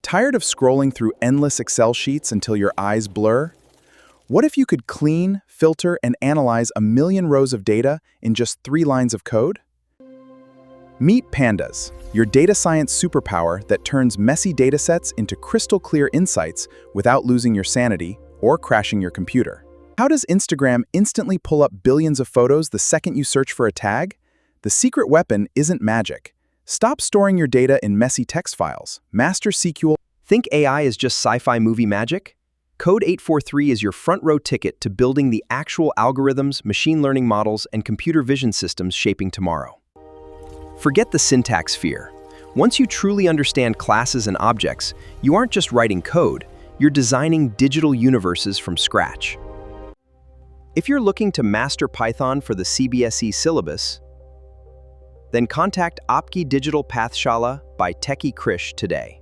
Tired of scrolling through endless Excel sheets until your eyes blur? What if you could clean, filter, and analyze a million rows of data in just 3 lines of code? Meet Pandas, your data science superpower that turns messy datasets into crystal clear insights without losing your sanity or crashing your computer. How does Instagram instantly pull up billions of photos the second you search for a tag? The secret weapon isn't magic. Stop storing your data in messy text files. Master SQL. Think AI is just sci-fi movie magic? Code 843 is your front-row ticket to building the actual algorithms, machine learning models, and computer vision systems shaping tomorrow. Forget the syntax fear. Once you truly understand classes and objects, you aren't just writing code, you're designing digital universes from scratch. If you're looking to master Python for the CBSE syllabus, then contact Apki Digital Pathshala by techiekrish today.